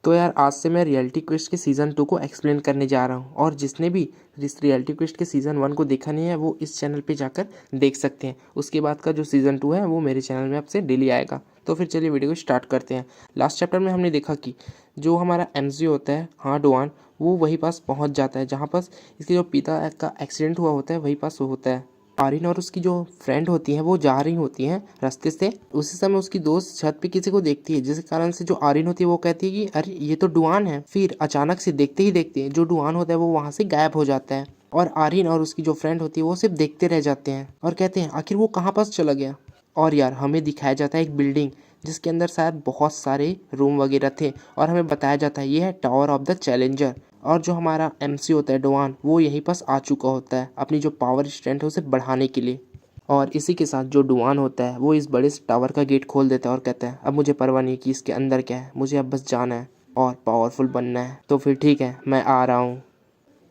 तो यार आज से मैं रियलिटी क्विज के सीज़न 2 को एक्सप्लेन करने जा रहा हूँ, और जिसने भी इस रियलिटी क्विज के सीज़न 1 को देखा नहीं है वो इस चैनल पे जाकर देख सकते हैं। उसके बाद का जो सीज़न 2 है वो मेरे चैनल में आपसे डेली आएगा। तो फिर चलिए वीडियो को स्टार्ट करते हैं। लास्ट चैप्टर में हमने देखा कि जो हमारा एमजी होता है, हाँ डुआन, वो वहीं पास पहुँच जाता है जहाँ पास इसके जो पिता का एक्सीडेंट हुआ होता है वहीं पास वो होता है। आर्यन और उसकी जो फ्रेंड होती हैं वो जा रही होती हैं रास्ते से। उसी समय उसकी दोस्त छत पे किसी को देखती है, जिस कारण से जो आर्यन होती है वो कहती है कि अरे ये तो डुआन है। फिर अचानक से देखते ही देखते जो डुआन होता है वो वहाँ से गायब हो जाता है, और आर्यन और उसकी जो फ्रेंड होती है वो सिर्फ देखते रह जाते हैं और कहते हैं आखिर वो कहाँ पास चला गया। और यार हमें दिखाया जाता है एक बिल्डिंग जिसके अंदर शायद बहुत सारे रूम वगैरह थे, और हमें बताया जाता है ये है टावर ऑफ द चैलेंजर। और जो हमारा एमसी होता है डुआन, वो यहीं पास आ चुका होता है अपनी जो पावर स्ट्रेंथ है उसे बढ़ाने के लिए। और इसी के साथ जो डुआन होता है वो इस बड़े से टावर का गेट खोल देता है और कहता है अब मुझे परवाह नहीं कि इसके अंदर क्या है, मुझे अब बस जाना है और पावरफुल बनना है। तो फिर ठीक है, मैं आ रहा हूँ।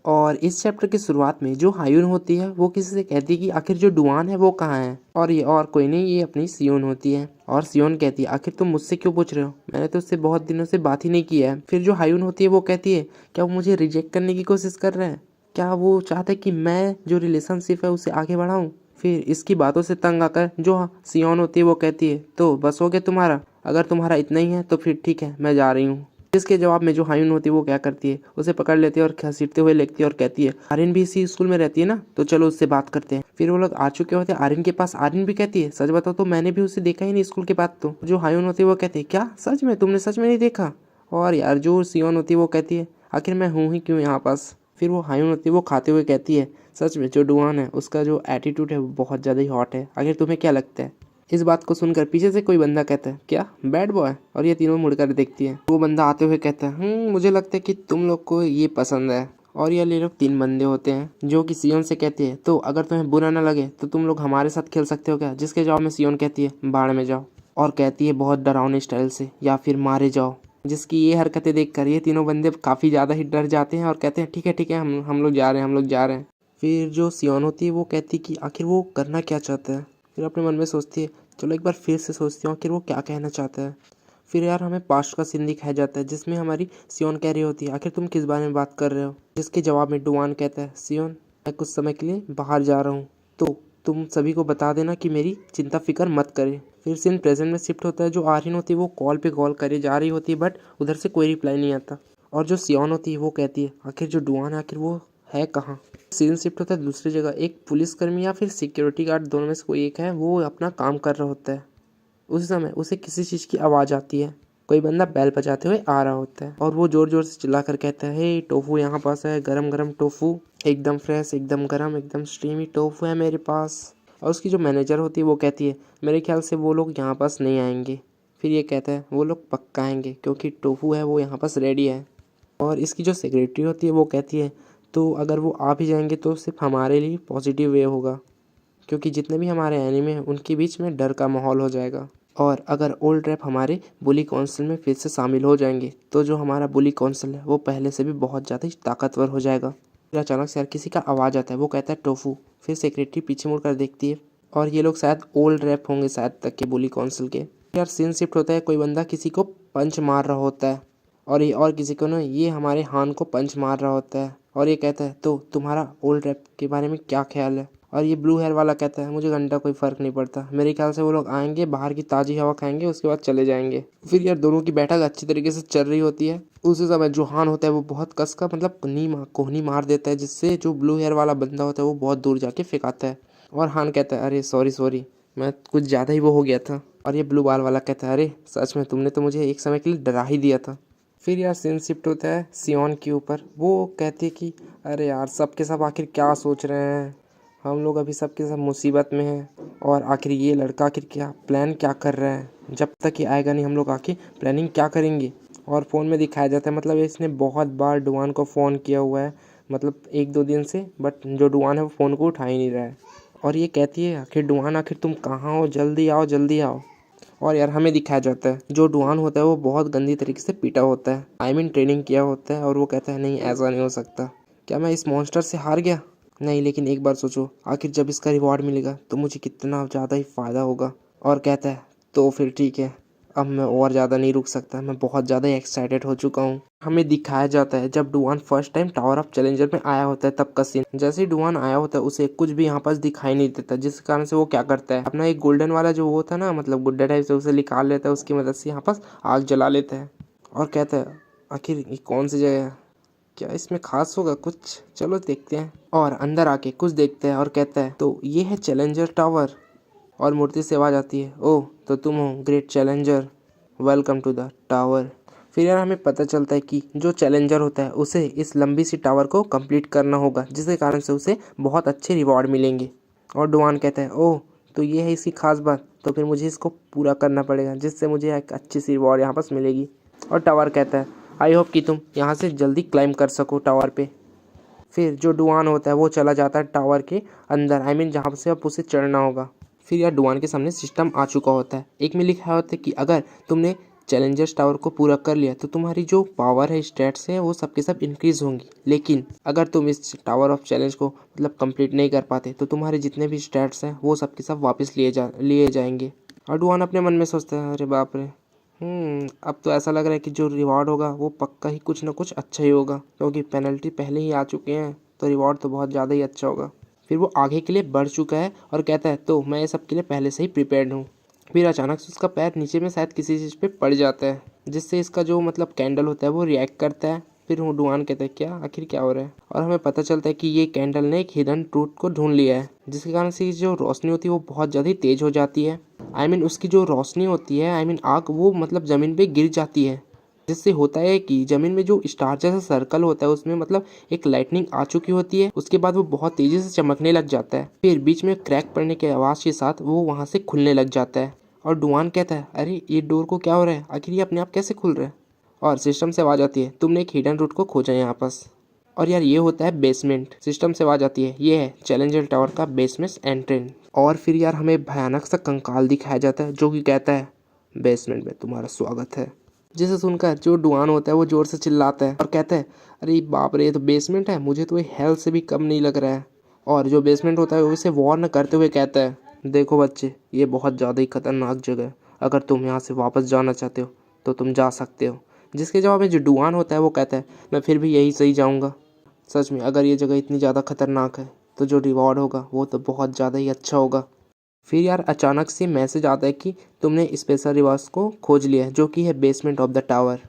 और इस चैप्टर की शुरुआत में जो हायुन होती है वो किसी से कहती है कि आखिर जो डुआन है वो कहाँ है, और ये और कोई नहीं, ये अपनी सियोन होती है। और सियोन कहती है आखिर तुम मुझसे क्यों पूछ रहे हो, मैंने तो उससे बहुत दिनों से बात ही नहीं की है। फिर जो हायुन होती है वो कहती है क्या वो मुझे रिजेक्ट करने की कोशिश कर रहे हैं, क्या वो चाहते कि मैं जो रिलेशनशिप है उसे आगे बढ़ाऊं। फिर इसकी बातों से तंग आकर जो सियोन होती है वो कहती है तो बस हो गया तुम्हारा, अगर तुम्हारा इतना ही है तो फिर ठीक है, मैं जा रही हूँ। इसके जवाब में जो हायुन होती है वो क्या करती है, उसे पकड़ लेती है और घसीटते हुए लेती है और कहती है आर्यन भी इसी स्कूल में रहती है ना, तो चलो उससे बात करते हैं। फिर वो लोग आ चुके होते हैं आर्यन के पास। आर्यन भी कहती है सच बताओ तो मैंने भी उसे देखा ही नहीं स्कूल के बाद। तो जो हायुन होती है वो कहती है क्या सच में, तुमने सच में नहीं देखा। और यार जो सियोन होती है वो कहती है आखिर मैं हूँ ही क्यों यहाँ पास। फिर वो हायुन होती है वो खाते हुए कहती है सच में जो डुआन है उसका जो एटीट्यूड है वो बहुत ज़्यादा ही हॉट है, आखिर तुम्हें क्या लगता है। इस बात को सुनकर पीछे से कोई बंदा कहता है क्या बैड बॉय, और ये तीनों मुड़कर देखती है। वो बंदा आते हुए कहता है मुझे लगता है कि तुम लोग को ये पसंद है। और ये लोग तीन बंदे होते हैं जो कि सियोन से कहते हैं तो अगर तुम्हें बुरा ना लगे तो तुम लोग हमारे साथ खेल सकते हो क्या। जिसके जवाब में सियोन कहती है बाढ़ में जाओ, और कहती है बहुत डरावने स्टाइल से या फिर मारे जाओ। जिसकी ये हरकतें देखकर ये तीनों बंदे काफ़ी ज़्यादा ही डर जाते हैं और कहते हैं ठीक है हम लोग जा रहे हैं, हम लोग जा रहे हैं। फिर जो सियोन होती है वो कहती है कि आखिर वो करना क्या चाहता है। फिर अपने मन में सोचती है चलो एक बार फिर से सोचती हूँ आखिर वो क्या कहना चाहता है। फिर यार हमें पास्ट का सीन दिखाया जाता है जिसमें हमारी सियोन कह रही होती है आखिर तुम किस बारे में बात कर रहे हो। जिसके जवाब में डुआन कहता है सियोन मैं कुछ समय के लिए बाहर जा रहा हूँ, तो तुम सभी को बता देना कि मेरी चिंता फिक्र मत करे। फिर सीन प्रेजेंट में शिफ्ट होता है। जो आर्यन होती है वो कॉल पे कॉल करे जा रही होती है बट उधर से कोई रिप्लाई नहीं आता। और जो सियोन होती है वो कहती है आखिर जो डुआन है आखिर वो है कहाँ। सीन शिफ्ट होता है दूसरी जगह। एक पुलिसकर्मी या फिर सिक्योरिटी गार्ड, दोनों में से कोई एक है, वो अपना काम कर रहा होता है। उस समय उसे किसी चीज़ की आवाज़ आती है, कोई बंदा बैल बजाते हुए आ रहा होता है और वो ज़ोर ज़ोर से चिल्ला कर कहता है हे टोफू यहाँ पास है, गरम गरम टोफू, एकदम फ्रेश, एकदम गरम, एकदम स्टीमी टोफू है मेरे पास। और उसकी जो मैनेजर होती है वो कहती है मेरे ख्याल से वो लोग यहाँ पास नहीं आएंगे। फिर ये कहता है वो लोग पक्का आएंगे क्योंकि टोफू है वो यहाँ पास रेडी है। और इसकी जो सेक्रेटरी होती है वो कहती है तो अगर वो आ भी जाएंगे तो सिर्फ हमारे लिए पॉजिटिव वे होगा, क्योंकि जितने भी हमारे एनिमे हैं उनके बीच में डर का माहौल हो जाएगा। और अगर ओल्ड रैप हमारे बुली काउंसिल में फिर से शामिल हो जाएंगे तो जो हमारा बुली काउंसिल है वो पहले से भी बहुत ज़्यादा ही ताकतवर हो जाएगा। फिर अचानक से यार किसी का आवाज़ आता है, वो कहता है टोफू। फिर सेक्रेटरी पीछे मुड़कर देखती है और ये लोग शायद ओल्ड रैप होंगे शायद तक के बुली काउंसिल के। यार सीन शिफ्ट होता है, कोई बंदा किसी को पंच मार रहा होता है और किसी को ना ये हमारे हान को पंच मार रहा होता है और ये कहता है तो तुम्हारा ओल्ड रैप के बारे में क्या ख्याल है। और ये ब्लू हेयर वाला कहता है मुझे घंटा कोई फ़र्क नहीं पड़ता, मेरे ख्याल से वो लोग आएंगे, बाहर की ताज़ी हवा खाएंगे, उसके बाद चले जाएंगे। फिर यार दोनों की बैठक अच्छी तरीके से चल रही होती है। उसी समय जो हान होता है वो बहुत कस का मतलब कोहनी मार देता है, जिससे जो ब्लू हेयर वाला बंदा होता है वो बहुत दूर जाके फेंकाता है। और हान कहता है अरे सॉरी मैं कुछ ज़्यादा ही वो हो गया था। और ये ब्लू बाल वाला कहता है अरे सच में तुमने तो मुझे एक समय के लिए डरा ही दिया था। फिर यार सीन शिफ्ट होता है सियोन के ऊपर। वो कहती है कि अरे यार सब के सब आखिर क्या सोच रहे हैं, हम लोग अभी सब के सब मुसीबत में हैं, और आखिर ये लड़का आखिर क्या कर रहा है, जब तक ये आएगा नहीं हम लोग आखिर प्लानिंग क्या करेंगे। और फ़ोन में दिखाया जाता है मतलब इसने बहुत बार डुआन को फ़ोन किया हुआ है, मतलब 1-2 दिन से, बट जो डुआन है वो फ़ोन को उठा ही नहीं रहा है। और ये कहती है आखिर डुआन आखिर तुम कहाँ हो, जल्दी आओ जल्दी आओ। और यार हमें दिखाया जाता है जो डुआन होता है वो बहुत गंदी तरीके से पीटा होता है, आई मीन ट्रेनिंग किया होता है। और वो कहता है नहीं ऐसा नहीं हो सकता, क्या मैं इस मॉन्स्टर से हार गया, नहीं लेकिन एक बार सोचो आखिर जब इसका रिवॉर्ड मिलेगा तो मुझे कितना ज़्यादा ही फ़ायदा होगा। और कहता है तो फिर ठीक है, अब मैं और ज़्यादा नहीं रुक सकता, मैं बहुत ज़्यादा एक्साइटेड हो चुका हूँ। हमें दिखाया जाता है जब Duan first time tower of challenger में आया होता है तब का सीन। जैसे ही डुआन आया होता है उसे कुछ भी यहाँ पास दिखाई नहीं देता, जिस कारण से वो क्या करता है, अपना एक गोल्डन वाला जो वो था ना, मतलब गुड्डा टाइप से, उसे निकाल लेता है, उसकी मदद से यहाँ पास आग जला लेता है और कहता है आखिर ये कौन सी जगह है, क्या इसमें खास होगा कुछ, चलो देखते हैं। और अंदर आके कुछ देखता है और कहता है तो ये है चैलेंजर टावर। और मूर्ति से आवाज़ आती है, ओह तो तुम हो great challenger, welcome to the tower. फिर यार हमें पता चलता है कि जो चैलेंजर होता है उसे इस लंबी सी टावर को कंप्लीट करना होगा, जिसके कारण से उसे बहुत अच्छे रिवॉर्ड मिलेंगे। और डुआन कहता है ओह तो ये है इसकी खास बात, तो फिर मुझे इसको पूरा करना पड़ेगा, जिससे मुझे एक अच्छी सी रिवॉर्ड यहाँ पास मिलेगी। और टावर कहता है आई होप कि तुम यहाँ से जल्दी क्लाइंब कर सको टावर पे। फिर जो डुआन होता है वो चला जाता है टावर के अंदर, आई मीन जहाँ से अब उसे चढ़ना होगा। फिर यार डुआन के सामने सिस्टम आ चुका होता है। एक में लिखा होता है कि अगर तुमने चैलेंजर्स टावर को पूरा कर लिया तो तुम्हारी जो पावर है, स्टैट्स है, वो सब के सब इंक्रीज होंगी। लेकिन अगर तुम इस टावर ऑफ चैलेंज को मतलब कंप्लीट नहीं कर पाते तो तुम्हारे जितने भी स्टैट्स हैं वो सब के सब वापस लिए जाएंगे। और डुआन अपने मन में सोचता है अरे बाप रे, अब तो ऐसा लग रहा है कि जो रिवॉर्ड होगा वो पक्का ही कुछ ना कुछ अच्छा ही होगा, क्योंकि पेनल्टी पहले ही आ चुके हैं, तो रिवॉर्ड तो बहुत ज़्यादा ही अच्छा होगा। फिर वो आगे के लिए बढ़ चुका है और कहता है तो मैं ये सब के लिए पहले से ही प्रिपेयर्ड हूँ। फिर अचानक से उसका पैर नीचे में शायद किसी चीज़ पे पड़ जाता है, जिससे इसका जो मतलब कैंडल होता है वो रिएक्ट करता है। फिर वो डुआन कहता है क्या आखिर क्या हो रहा है, और हमें पता चलता है कि ये कैंडल ने एक हिडन ट्रूथ को ढूंढ लिया है, जिसके कारण से जो रोशनी होती है वो बहुत ज़्यादा तेज हो जाती है। आई मीन उसकी जो रोशनी होती है, आई मीन आग, वो मतलब ज़मीन पे गिर जाती है, जिससे होता है कि ज़मीन में जो स्टार जैसा सर्कल होता है उसमें मतलब एक लाइटनिंग आ चुकी होती है। उसके बाद वो बहुत तेज़ी से चमकने लग जाता है, फिर बीच में क्रैक पड़ने के आवाज़ के साथ वो वहाँ से खुलने लग जाता है। और डुआन कहता है अरे ये डोर को क्या हो रहा है, आखिर ये अपने आप कैसे खुल रहा है। और सिस्टम से आवाज़ आती है तुमने एक हिडन रूट को खोजा है यहाँ पास। और यार ये होता है बेसमेंट। सिस्टम से आवाज़ आती है ये है चैलेंजर टावर का बेसमेंट एंट्रेंस। और फिर यार हमें भयानक सा कंकाल दिखाया जाता है जो कि कहता है बेसमेंट में तुम्हारा स्वागत है। जिसे सुनकर जो डुआन होता है वो जोर से चिल्लाता है और कहता है अरे बाप रे, ये तो बेसमेंट है, मुझे तो ये हेल से भी कम नहीं लग रहा है। और जो बेसमेंट होता है वो इसे वार्न करते हुए कहता है देखो बच्चे, ये बहुत ज़्यादा ही खतरनाक जगह है, अगर तुम यहाँ से वापस जाना चाहते हो तो तुम जा सकते हो। जिसके जवाब में जो डुआन होता है वो कहता है मैं फिर भी यही सही जाऊँगा। सच में अगर ये जगह इतनी ज़्यादा खतरनाक है तो जो रिवॉर्ड होगा वो तो बहुत ज़्यादा ही अच्छा होगा। फिर यार अचानक से मैसेज आता है कि तुमने स्पेशल रिवॉर्ड्स को खोज लिया है, जो कि है basement of the tower.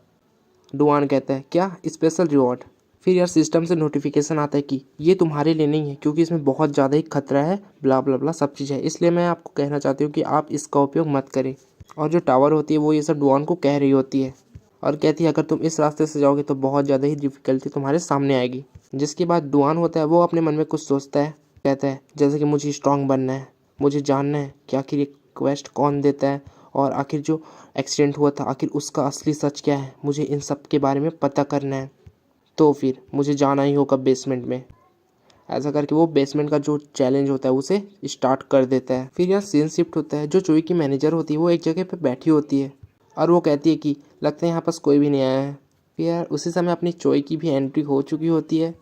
Duan कहता है क्या स्पेशल रिवॉर्ड। फिर यार सिस्टम से नोटिफिकेशन आता है कि ये तुम्हारे लिए नहीं है, क्योंकि इसमें बहुत ज़्यादा ही खतरा है, ब्ला ब्ला ब्ला सब चीज़ है, इसलिए मैं आपको कहना चाहती हूँ कि आप इसका उपयोग मत करें। और जो टावर होती है वो ये सब डुआन को कह रही होती है और कहती है अगर तुम इस रास्ते से जाओगे तो बहुत ज़्यादा ही डिफिकल्टी तुम्हारे सामने आएगी। जिसके बाद डुआन होता है वो अपने मन में कुछ सोचता है, कहता है जैसे कि मुझे स्ट्रांग बनना है, मुझे जानना है कि आखिर ये क्वेस्ट कौन देता है, और आखिर जो एक्सीडेंट हुआ था आखिर उसका असली सच क्या है, मुझे इन सब के बारे में पता करना है। तो फिर मुझे जाना ही होगा बेसमेंट में। ऐसा करके वो बेसमेंट का जो चैलेंज होता है उसे स्टार्ट कर देता है। फिर यहाँ सीन शिफ्ट होता है, जो चोई की मैनेजर होती है वो एक जगह पे बैठी होती है और वो कहती है कि लगता है यहाँ पास कोई भी नहीं आया है। फिर यार उसी समय अपनी चोई की भी एंट्री हो चुकी होती है।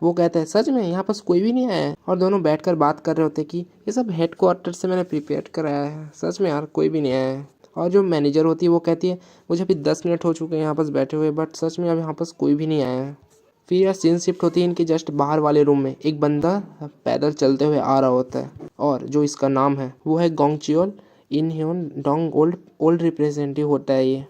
वो कहता है सच में यहाँ पास कोई भी नहीं आया है, और दोनों बैठकर बात कर रहे होते हैं कि ये सब हेडक्वार्टर से मैंने प्रिपेयर कराया है, सच में यार कोई भी नहीं आया है। और जो मैनेजर होती है वो कहती है मुझे अभी 10 मिनट हो चुके हैं यहाँ पास बैठे हुए, बट सच में अब यहाँ पास कोई भी नहीं आया है। फिर यार सीन शिफ्ट होती है इनके जस्ट बाहर वाले रूम में। एक बंदा पैदल चलते हुए आ रहा होता है और जो इसका नाम है वो है गोंगचियोल इन ह्योन डोंग, ओल्ड रिप्रेजेंटेटिव होता है ये।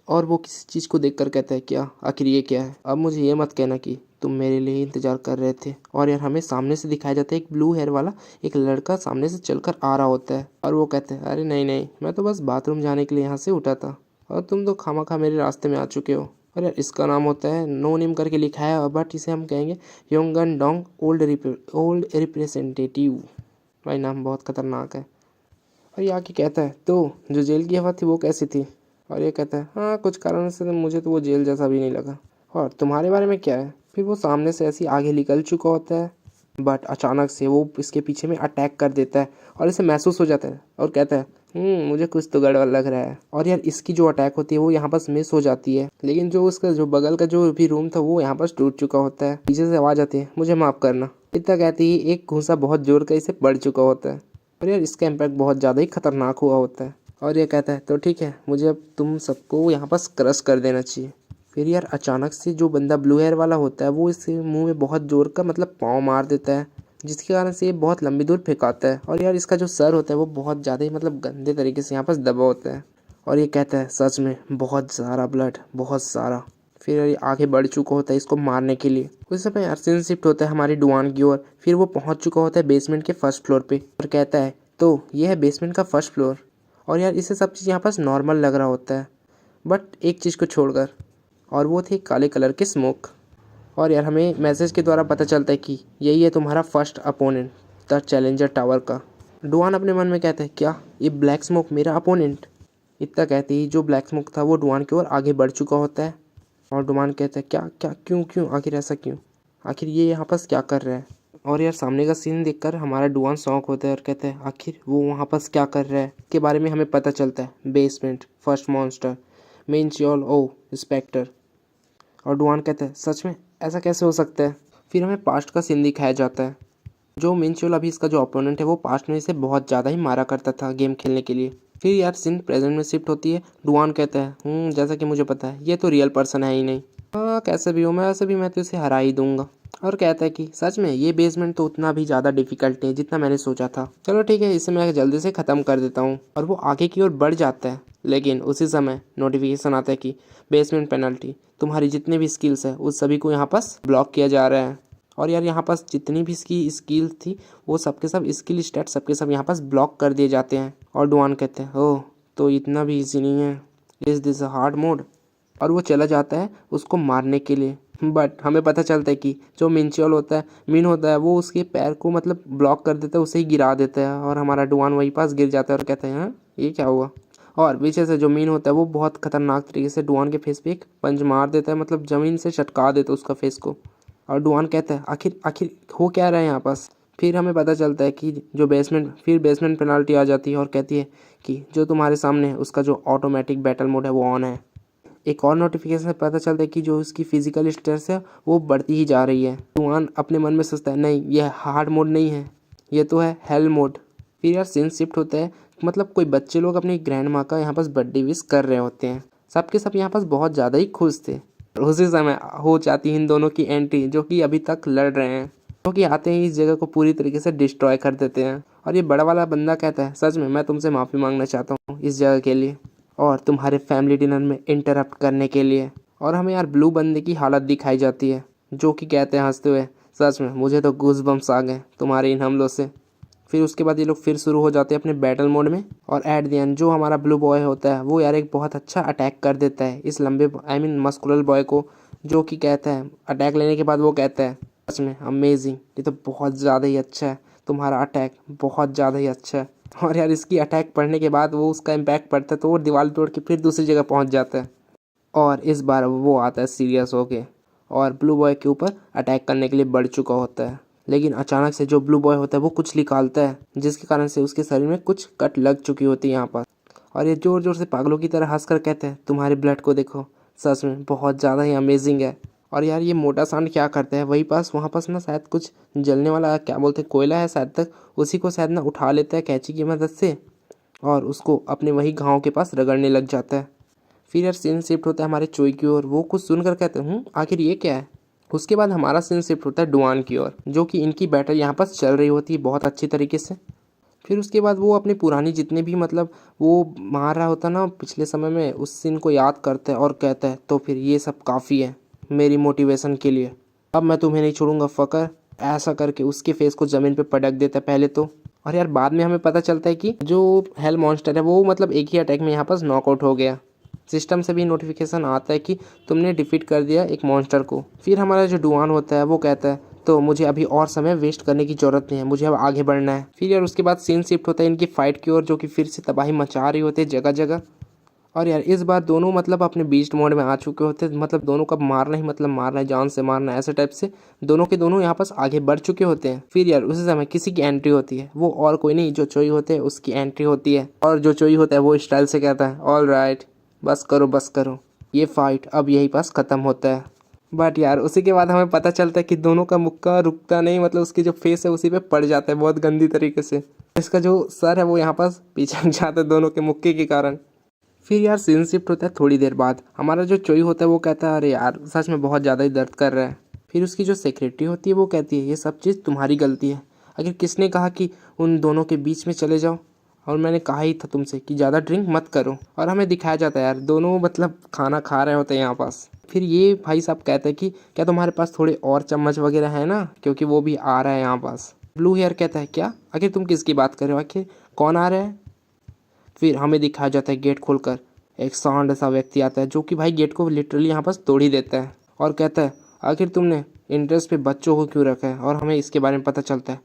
और वो किसी चीज़ को देखकर कहता है क्या आखिर ये क्या है, अब मुझे ये मत कहना कि तुम मेरे लिए ही इंतजार कर रहे थे। और यार हमें सामने से दिखाया जाता है एक ब्लू हेयर वाला एक लड़का सामने से चलकर आ रहा होता है और वो कहते हैं अरे नहीं नहीं, मैं तो बस बाथरूम जाने के लिए यहाँ से उठा था और तुम तो खामखा मेरे रास्ते में आ चुके हो। और यार इसका नाम होता है नो नेम करके लिखा है, बट इसे हम कहेंगे योंगन डोंग ओल्ड रिप्रेजेंटेटिव। भाई नाम बहुत खतरनाक है। और ये आके कहता है तो जो जेल की हवा थी वो कैसी थी। और ये कहता है हाँ कुछ कारण से मुझे तो वो जेल जैसा भी नहीं लगा, और तुम्हारे बारे में क्या है। फिर वो सामने से ऐसे आगे निकल चुका होता है, बट अचानक से वो इसके पीछे में अटैक कर देता है और इसे महसूस हो जाता है और कहता है मुझे कुछ तो गड़बड़ लग रहा है। और यार इसकी जो अटैक होती है वो यहाँ पास मिस हो जाती है, लेकिन जो उसका जो बगल का जो भी रूम था वो यहाँ पास टूट चुका होता है। पीछे से आवाज़ आती है मुझे माफ़ करना। इतना कहती ही एक घूंसा बहुत जोर का इसे पड़ चुका होता है। और यार इसका इम्पैक्ट बहुत ज़्यादा ही खतरनाक हुआ होता है। और ये कहता है तो ठीक है, मुझे अब तुम सबको यहाँ पास क्रश कर देना चाहिए। फिर यार अचानक से जो बंदा ब्लू हेयर वाला होता है वो इसके मुंह में बहुत जोर का मतलब पाँव मार देता है, जिसके कारण से ये बहुत लंबी दूर फेंकाता है। और यार इसका जो सर होता है वो बहुत ज़्यादा ही मतलब गंदे तरीके से यहाँ पास दबा होता है। और ये कहता है सच में बहुत सारा ब्लड, बहुत सारा। फिर ये आगे बढ़ चुका होता है इसको मारने के लिए। उस समय यार सीन शिफ्ट होता है हमारी डुआन की ओर। फिर वो पहुंच चुका होता है बेसमेंट के फर्स्ट फ्लोर पे और कहता है तो ये है बेसमेंट का फर्स्ट फ्लोर। और यार इसे सब चीज़ यहाँ पास नॉर्मल लग रहा होता है, बट एक चीज़ को छोड़कर, और वो थी काले कलर की स्मोक। और यार हमें मैसेज के द्वारा पता चलता है कि यही है तुम्हारा first opponent the challenger tower का। डुआन अपने मन में कहता है क्या ये ब्लैक स्मोक मेरा अपोनेंट? इतना कहते ही जो ब्लैक स्मोक था वो डुआन की ओर आगे बढ़ चुका होता है। और डुआन कहता है क्या क्या क्यों क्यों आखिर ऐसा क्यों, आखिर ये यहाँ पास क्या कर रहा है? और यार सामने का सीन देखकर हमारा डुआन शॉक होता है और कहता है आखिर वो वहाँ पास क्या कर रहा है। के बारे में हमें पता चलता है बेसमेंट फर्स्ट मॉन्स्टर मीन्स योल ओ स्पेक्टर। और डुआन कहता है सच में ऐसा कैसे हो सकता है? फिर हमें पास्ट का सीन दिखाया जाता है। जो मिंचुअल अभी इसका जो ओपोनेंट है वो पास्ट में इसे बहुत ज़्यादा ही मारा करता था गेम खेलने के लिए। फिर यार सीन प्रेजेंट में शिफ्ट होती है। डुआन कहता है जैसा कि मुझे पता है ये तो रियल पर्सन है ही नहीं, हाँ कैसे भी हो मैं वैसे भी मैं तो इसे हरा ही दूंगा। और कहता है कि सच में ये बेसमेंट तो उतना भी ज़्यादा डिफिकल्ट है जितना मैंने सोचा था, चलो ठीक है इसे मैं जल्दी से ख़त्म कर देता हूँ। और वो आगे की ओर बढ़ जाता है, लेकिन उसी समय नोटिफिकेशन आता है कि बेसमेंट पेनल्टी, तुम्हारी जितने भी स्किल्स है उस सभी को यहाँ पास ब्लॉक किया जा रहा है। और यार यहाँ पास जितनी भी इसकी स्किल थी वो सबके सब स्किल स्टैट सबके सब यहाँ पास ब्लॉक कर दिए जाते हैं। और डुआन कहते हैं ओह तो इतना भी इजी नहीं है, is this a hard mode. और वो चला जाता है उसको मारने के लिए, बट हमें पता चलता है कि जो मिंचुअल होता है मीन होता है वो उसके पैर को मतलब ब्लॉक कर देता है, उसे ही गिरा देता है। और हमारा डुआन वहीं पास गिर जाता है और कहते हैं हाँ ये क्या हुआ। और पीछे से जो मीन होता है वो बहुत खतरनाक तरीके से डुआन के फेस पे एक पंच मार देता है, मतलब ज़मीन से चटका देता है उसका फेस को। और डुआन कहता है आखिर आखिर हो क्या रहा है यहाँ पास। फिर हमें पता चलता है कि जो बेसमेंट पेनाल्टी आ जाती है और कहती है कि जो तुम्हारे सामने है उसका जो ऑटोमेटिक बैटल मोड है वो ऑन है। एक और नोटिफिकेशन से पता चलता है कि जो उसकी फिजिकल स्ट्रेस है वो बढ़ती ही जा रही है। डुआन अपने मन में सोचता है नहीं ये हार्ड मोड नहीं है, ये तो है हेल मोड। फिर यार सीन शिफ्ट होता है, मतलब कोई बच्चे लोग अपनी ग्रैंड माँ का यहाँ पास बर्थडे विश कर रहे होते हैं, सबके सब यहाँ पास बहुत ज़्यादा ही खुश थे। और उसी समय हो जाती है इन दोनों की एंट्री, जो कि अभी तक लड़ रहे हैं, क्योंकि आते ही इस जगह को पूरी तरीके से डिस्ट्रॉय कर देते हैं। और ये बड़ा वाला बंदा कहता है सच में मैं तुमसे माफ़ी मांगना चाहता हूँ इस जगह के लिए और तुम्हारे फैमिली डिनर में इंटरप्ट करने के लिए। और हमें यार ब्लू बंदे की हालत दिखाई जाती है, जो कि कहते हैं हंसते हुए सच में मुझे तो गूज बम्स आ गए तुम्हारे इन हमलों से। फिर उसके बाद ये लोग फिर शुरू हो जाते हैं अपने बैटल मोड में। और एट द एंड जो हमारा ब्लू बॉय होता है वो यार एक बहुत अच्छा अटैक कर देता है इस लंबे मस्कुलर बॉय को, जो कि कहता है अटैक लेने के बाद वो कहता है सच में अमेजिंग, ये तो बहुत ज़्यादा ही अच्छा है, तुम्हारा अटैक बहुत ज़्यादा ही अच्छा है। और यार इसकी अटैक पढ़ने के बाद वो उसका इम्पैक्ट पड़ता है तो वो दीवार तोड़ के फिर दूसरी जगह पहुंच जाता है। और इस बार वो आता है सीरियस होके और ब्लू बॉय के ऊपर अटैक करने के लिए बढ़ चुका होता है। लेकिन अचानक से जो ब्लू बॉय होता है वो कुछ निकालता है, जिसके कारण से उसके शरीर में कुछ कट लग चुकी होती है यहाँ पर। और ये ज़ोर ज़ोर से पागलों की तरह हंस कर कहते हैं तुम्हारे ब्लड को देखो, सच में बहुत ज़्यादा ही अमेजिंग है। और यार ये मोटा सांड क्या करता है वहीं पास वहाँ पास ना शायद कुछ जलने वाला क्या बोलते हैं कोयला है शायद तक, उसी को शायद ना उठा लेता है कैंची की मदद से और उसको अपने वही घाव के पास रगड़ने लग जाता है। फिर यार सीन शिफ्ट होता है हमारे चोई की ओर, वो कुछ सुनकर कहते हैं आखिर ये क्या है। उसके बाद हमारा सीन शिफ्ट होता है डुआन की ओर, जो कि इनकी बैटल यहाँ पास चल रही होती है बहुत अच्छी तरीके से। फिर उसके बाद वो अपनी पुरानी जितने भी मतलब वो मार रहा होता ना पिछले समय में, उस सीन को याद करता है और कहता है तो फिर ये सब काफ़ी है मेरी मोटिवेशन के लिए, अब मैं तुम्हें नहीं छोड़ूंगा फकर। ऐसा करके उसके फेस को ज़मीन पे पटक देता है पहले तो। और यार बाद में हमें पता चलता है कि जो हेल मॉन्स्टर है वो मतलब एक ही अटैक में यहाँ पास नॉकआउट हो गया। सिस्टम से भी नोटिफिकेशन आता है कि तुमने डिफीट कर दिया एक मॉन्स्टर को। फिर हमारा जो डुआन होता है वो कहता है तो मुझे अभी और समय वेस्ट करने की ज़रूरत नहीं है, मुझे अब आगे बढ़ना है। फिर यार उसके बाद सीन शिफ्ट होता है इनकी फाइट की ओर, जो कि फिर से तबाही मचा रही होती है जगह जगह। और यार इस बार दोनों मतलब अपने बीस्ट मोड में आ चुके होते हैं, मतलब दोनों का मारना ही मतलब मारना है, जान से मारना है, ऐसे टाइप से दोनों के दोनों यहाँ पास आगे बढ़ चुके होते हैं। फिर यार उसी समय किसी की एंट्री होती है, वो और कोई नहीं जो चोई होते हैं उसकी एंट्री होती है। और जो चोई होता है वो स्टाइल से कहता है ऑल राइट बस करो, ये फाइट अब यही पास ख़त्म होता है। बट यार उसी के बाद हमें पता चलता है कि दोनों का मुक्का रुकता नहीं, मतलब उसकी जो फेस है उसी पे पड़ जाता है बहुत गंदी तरीके से। इसका जो सर है वो यहाँ पास पीछे हट जाता है दोनों के मुक्के के कारण। फिर यार सीन शिफ्ट होता है थोड़ी देर बाद। हमारा जो चोई होता है वो कहता है अरे यार सच में बहुत ज़्यादा ही दर्द कर रहा है। फिर उसकी जो सेक्रेटरी होती है वो कहती है ये सब चीज़ तुम्हारी गलती है। आखिर किसने कहा कि उन दोनों के बीच में चले जाओ, और मैंने कहा ही था तुमसे कि ज़्यादा ड्रिंक मत करो। और हमें दिखाया जाता है यार दोनों मतलब खाना खा रहे होते हैं यहाँ पास। फिर ये भाई साहब कहते हैं कि क्या तुम्हारे पास थोड़े और चम्मच वगैरह है ना, क्योंकि वो भी आ रहा है यहाँ पास। ब्लू हेयर कहता है क्या, आखिर तुम किसकी बात कर रहे हो, आखिर कौन आ रहा है। फिर हमें दिखाया जाता है गेट खोलकर एक सांड सा व्यक्ति आता है जो कि भाई गेट को लिटरली यहाँ पास तोड़ ही देता है और कहता है आखिर तुमने इंटरेस्ट पे बच्चों को क्यों रखा है। और हमें इसके बारे में पता चलता है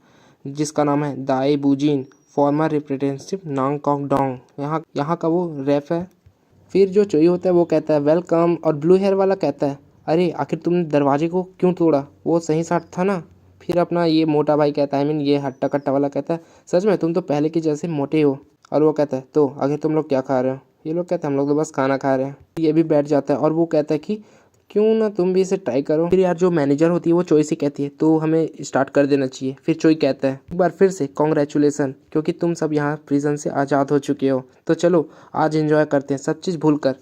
जिसका नाम है दाई बुजिन, फॉर्मर रिप्रेजेंटेटिव नांगकॉक डोंग, यहाँ का वो रेफ है। फिर जो चोई होता है वो कहता है वेलकम, और ब्लू हेयर वाला कहता है अरे आखिर तुमने दरवाजे को क्यों तोड़ा, वो सही साथ था ना। फिर अपना ये मोटा भाई कहता है आई मीन ये हट्टा कट्टा वाला कहता है सच में तुम तो पहले की जैसे मोटे हो। और वो कहता है तो आखिर तुम लोग क्या खा रहे हो। ये लोग कहते हैं हम लोग तो बस खाना खा रहे हैं। ये भी बैठ जाता है और वो कहता है कि क्यों ना तुम भी इसे ट्राई करो। फिर यार जो मैनेजर होती है वो चोई से कहती है तो हमें स्टार्ट कर देना चाहिए। फिर चोई कहता है एक बार फिर से कॉन्ग्रेचुलेसन, क्योंकि तुम सब यहाँ प्रिजन से आज़ाद हो चुके हो, तो चलो आज एंजॉय करते हैं सब चीज़ भूल कर।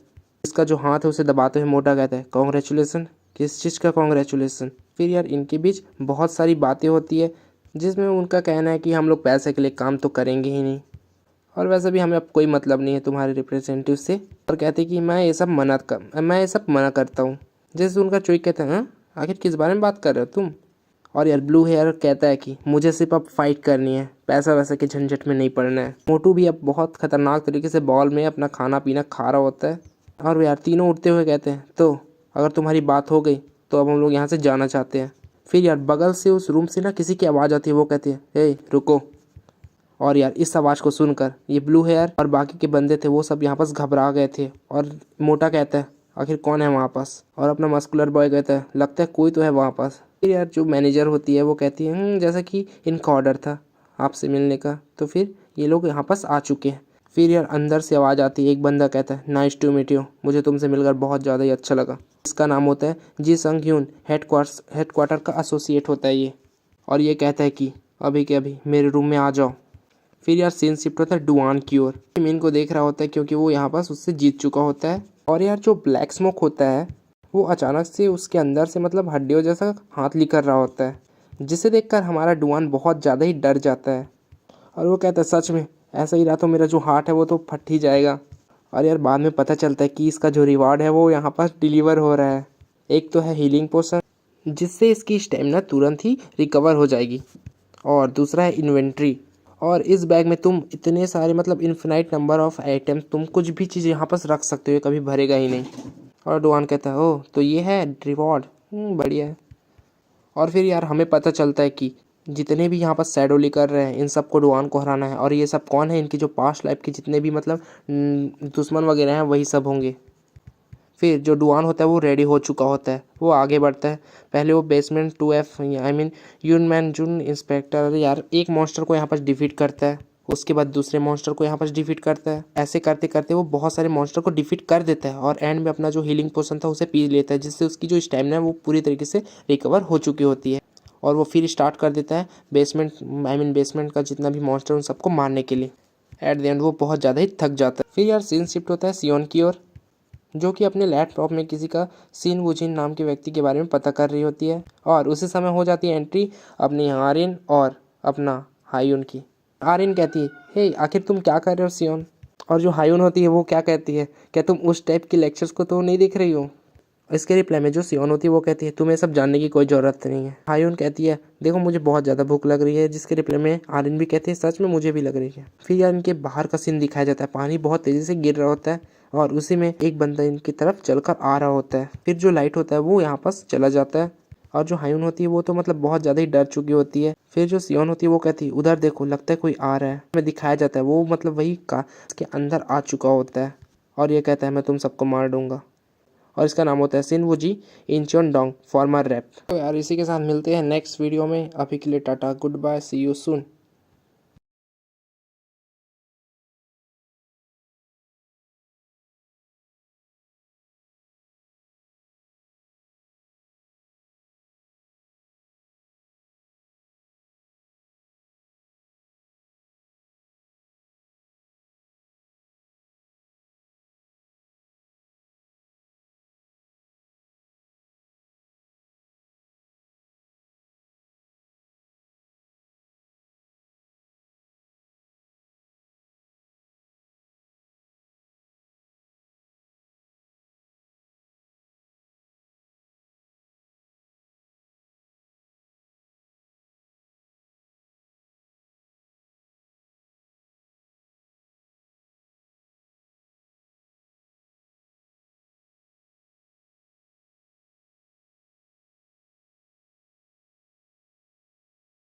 इसका जो हाथ है उसे दबाते हुए मोटा कहता है कॉन्ग्रेचुलेसन, किस चीज़ का कॉन्ग्रेचुलेसन। फिर यार इनके बीच बहुत सारी बातें होती है जिसमें उनका कहना है कि हम लोग पैसे के लिए काम तो करेंगे ही नहीं, और वैसे भी हमें अब कोई मतलब नहीं है तुम्हारे रिप्रेजेंटेटिव से। और कहते कि मैं ये सब मना करता हूँ। जैसे उनका चोई कहता है हाँ आखिर किस बारे में बात कर रहे हो तुम। और यार ब्लू हेयर कहता है कि मुझे सिर्फ अब फाइट करनी है, पैसा वैसा के झंझट में नहीं पड़ना है। मोटू भी अब बहुत खतरनाक तरीके से बॉल में अपना खाना पीना खा रहा होता है। और यार तीनों उठते हुए कहते हैं तो अगर तुम्हारी बात हो गई तो अब हम लोग यहाँ से जाना चाहते हैं। फिर यार बगल से उस रूम से ना किसी की आवाज़ आती है, वो कहती है हे रुको। और यार इस आवाज़ को सुनकर ये ब्लू हेयर और बाकी के बंदे थे वो सब यहाँ पास घबरा गए थे। और मोटा कहता है आखिर कौन है वहाँ पास, और अपना मस्कुलर बॉय कहता है लगता है कोई तो है वहाँ पास। फिर यार जो मैनेजर होती है वो कहती है जैसा कि इनका ऑर्डर था आपसे मिलने का, तो फिर ये लोग यहाँ पास आ चुके हैं। फिर यार अंदर से आवाज़ आती है, एक बंदा कहता है नाइस टू मीट यू, मुझे तुमसे मिलकर बहुत ज़्यादा ही अच्छा लगा। इसका नाम होता है जी संग ह्यून, हेडक्वार्टर का एसोसिएट होता है ये। और ये कहता है कि अभी के अभी मेरे रूम में आ जाओ। फिर यार सीन शिफ्ट होता है डुआन की ओर। मीन को देख रहा होता है क्योंकि वो यहाँ पास उससे जीत चुका होता है। और यार जो ब्लैक स्मोक होता है वो अचानक से उसके अंदर से मतलब हड्डियों जैसा हाथ लिकर रहा होता है, जिसे देखकर हमारा डुआन बहुत ज़्यादा ही डर जाता है। और वो कहता है सच में ऐसा ही रहा तो मेरा जो हार्ट है वो तो फट ही जाएगा। और यार बाद में पता चलता है कि इसका जो रिवार्ड है वो यहाँ पास डिलीवर हो रहा है। एक तो है हीलिंग पोशन जिससे इसकी स्टेमिना तुरंत ही रिकवर हो जाएगी, और दूसरा है इन्वेंट्री। और इस बैग में तुम इतने सारे मतलब इन्फिनाइट नंबर ऑफ आइटम्स, तुम कुछ भी चीज़ यहाँ पास रख सकते हो, कभी भरेगा ही नहीं। और डुआन कहता है ओह तो ये है रिवॉर्ड, बढ़िया है। और फिर यार हमें पता चलता है कि जितने भी यहाँ पर शैडो लेकर रहे हैं इन सबको डुआन को हराना है। और ये सब कौन है, इनकी जो पास्ट लाइफ के जितने भी मतलब दुश्मन वगैरह हैं वही सब होंगे। फिर जो डुआन होता है वो रेडी हो चुका होता है, वो आगे बढ़ता है। पहले वो बेसमेंट 2F आई मीन यूनमैन जुन इंस्पेक्टर यार एक मॉन्स्टर को यहाँ पर डिफीट करता है, उसके बाद दूसरे मॉन्स्टर को यहाँ पर डिफीट करता है। ऐसे करते करते वो बहुत सारे मॉन्स्टर को डिफीट कर देता है और एंड में अपना जो हीलिंग पोशन था उसे पी लेता है, जिससे उसकी जो स्टैमिना है वो पूरी तरीके से रिकवर हो चुकी होती है। और वो फिर स्टार्ट कर देता है बेसमेंट का जितना भी मॉन्स्टर उन सबको मारने के लिए। एट द एंड वो बहुत ज़्यादा ही थक जाता है। फिर यार सीन शिफ्ट होता है सियोन की ओर, जो कि अपने लैपटॉप में किसी का सीन वुजिन नाम के व्यक्ति के बारे में पता कर रही होती है। और उसी समय हो जाती है एंट्री अपनी आर्यन और अपना हायून की। आर्यन कहती है हे आखिर तुम क्या कर रहे हो सियोन। और जो हायून होती है वो क्या कहती है, क्या तुम उस टाइप के लेक्चर्स को तो नहीं देख रही हो। इसके रिप्लाई में जो सियोन होती है वो कहती है तुम्हें सब जानने की कोई ज़रूरत नहीं है। हायून कहती है देखो मुझे बहुत ज़्यादा भूख लग रही है, जिसके रिप्लाई में आर्यन भी कहती है सच में मुझे भी लग रही है। फिर यार इनके बाहर का सीन दिखाया जाता है, पानी बहुत तेज़ी से गिर रहा होता है और उसी में एक बंदा इनकी तरफ चलकर आ रहा होता है। फिर जो लाइट होता है वो यहाँ पास चला जाता है और जो हायून होती है वो तो मतलब बहुत ज़्यादा ही डर चुकी होती है। फिर जो सियोन होती है वो कहती है उधर देखो लगता है कोई आ रहा है। हमें दिखाया जाता है वो मतलब वही का के अंदर आ चुका होता है और ये कहता है मैं तुम सबको मार दूंगा। और इसका नाम होता है सिन वुजी इंचोन डोंग फॉर्मर रैप। तो यार इसी के साथ मिलते हैं नेक्स्ट वीडियो में। अभी के लिए tata good bye, see you soon.